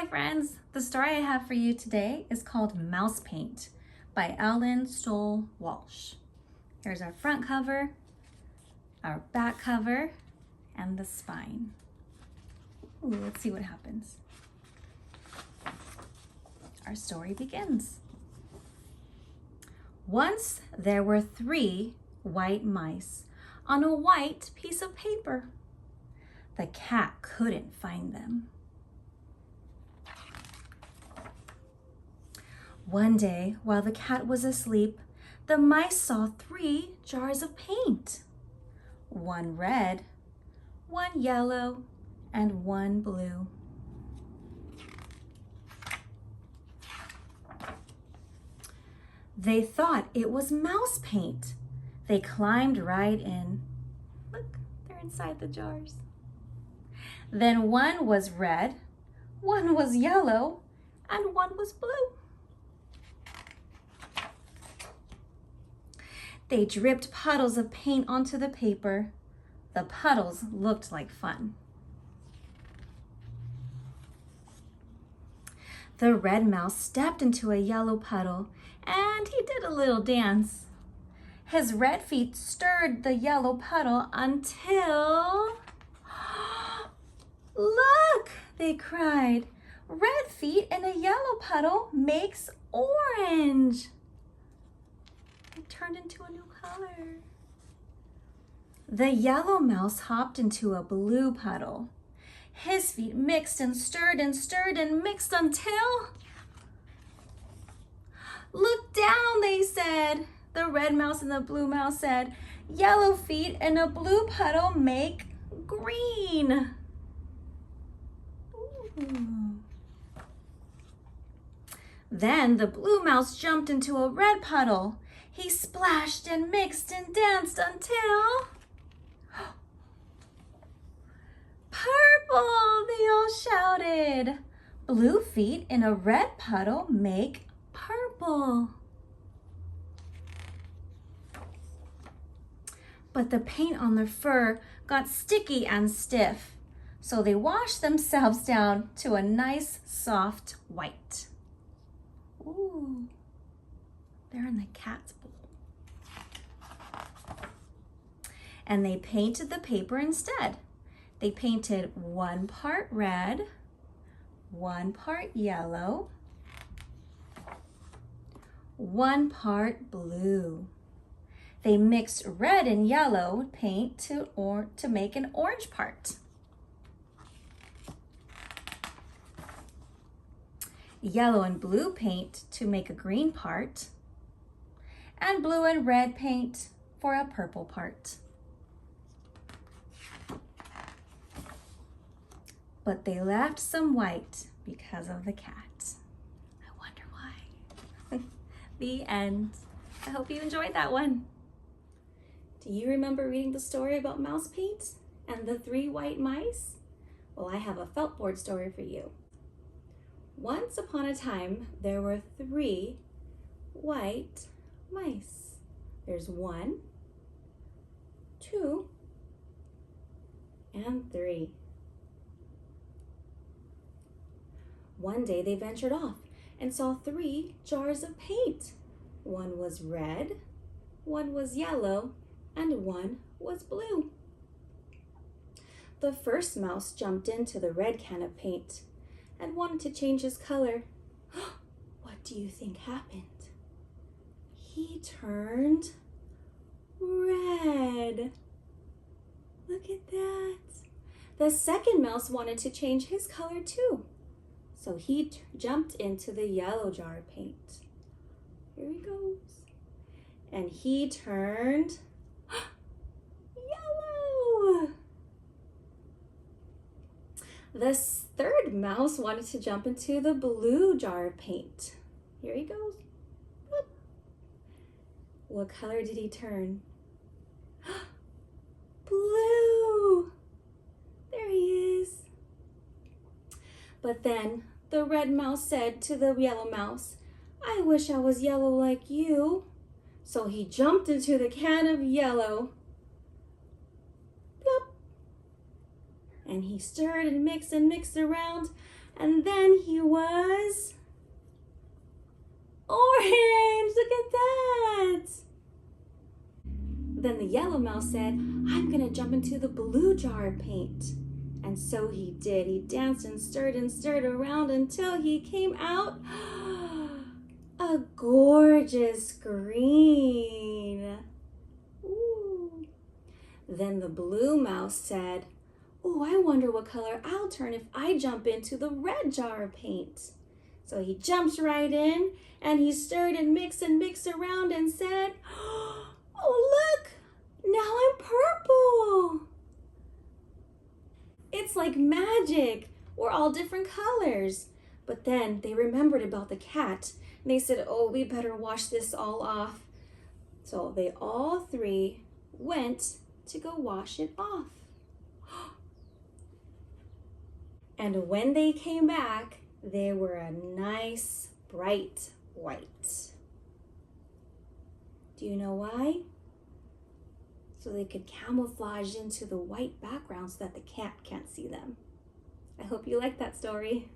friends, the story I have for you today is called Mousepaint by Ellen Stoll Walsh. Here's our front cover, our back cover, and the spine. Ooh, let's see what happens. Our story begins. Once there were 3 white mice on a white piece of paper. The cat couldn't find them. One day, while the cat was asleep, the mice saw 3 jars of paint. 1 red, 1 yellow, and 1 blue. They thought it was mouse paint. They climbed right in. Look, they're inside the jars. Then 1 was red, 1 was yellow, and 1 was blue. They dripped puddles of paint onto the paper. The puddles looked like fun. The red mouse stepped into a yellow puddle and he did a little dance. His red feet stirred the yellow puddle until... Look, they cried. Red feet in a yellow puddle makes orange. It turned into a new color. The yellow mouse hopped into a blue puddle. His feet mixed and stirred and mixed until... Look down, they said. The red mouse and the blue mouse said, yellow feet in a blue puddle make green. Ooh. Then the blue mouse jumped into a red puddle. He splashed and mixed and danced until... Purple, they all shouted. Blue feet in a red puddle make purple. But the paint on their fur got sticky and stiff, so they washed themselves down to a nice soft white. Ooh, they're in the cat's bowl. And they painted the paper instead. They painted 1 part red, 1 part yellow, 1 part blue. They mixed red and yellow paint to make an orange part. Yellow and blue paint to make a green part, and blue and red paint for a purple part. But they left some white because of the cat. I wonder why. The end. I hope you enjoyed that one. Do you remember reading the story about Mousepaint and the 3 white mice? Well, I have a felt board story for you. Once upon a time, there were 3 white mice. There's 1, 2, and 3. One day they ventured off and saw 3 jars of paint. 1 was red, 1 was yellow, and 1 was blue. The first mouse jumped into the red can of paint and wanted to change his color. What do you think happened? He turned red. Look at that. The second mouse wanted to change his color too. So he jumped into the yellow jar of paint. Here he goes. And he turned yellow. The third mouse wanted to jump into the blue jar of paint. Here he goes. Whoop. What color did he turn? Blue. There he is. But then the red mouse said to the yellow mouse, I wish I was yellow like you. So he jumped into the can of yellow. Plop. And he stirred and mixed around And then he was orange. Look at that. Then the yellow mouse said, I'm gonna jump into the blue jar of paint. And so he did. He danced and stirred around until he came out a gorgeous green. Ooh. Then the blue mouse said, oh, I wonder what color I'll turn if I jump into the red jar of paint. So he jumped right in and he stirred and mixed around and said, oh, look, now I'm purple. It's like magic. We're all different colors. But then they remembered about the cat and they said, oh, we better wash this all off. So they all three went to go wash it off. And when they came back, they were a nice, bright white. Do you know why? So they could camouflage into the white background so that the cat can't see them. I hope you like that story.